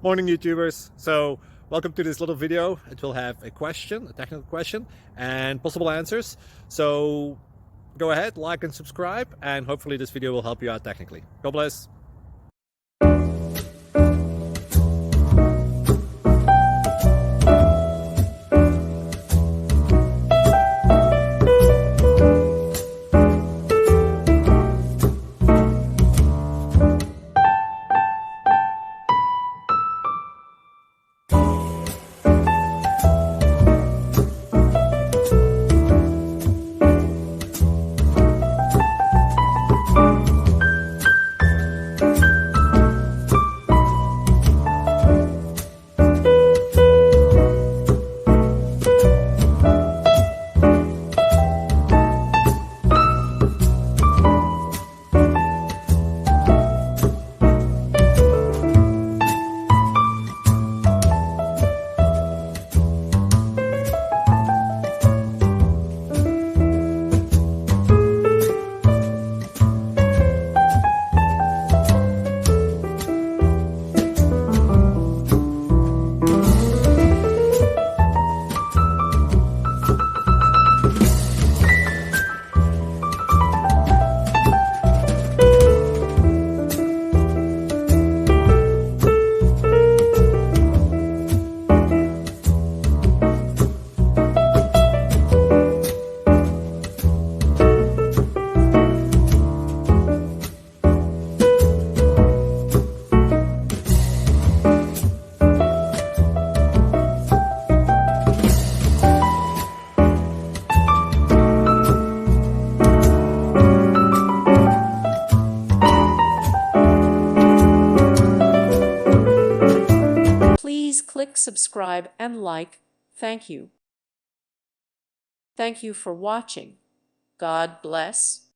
Morning YouTubers. So welcome to this little video. It will have a question, a technical question, and possible answers. So go ahead, like and subscribe, and hopefully this video will help you out technically. God bless. Please click subscribe and like. Thank you. Thank you for watching. God bless.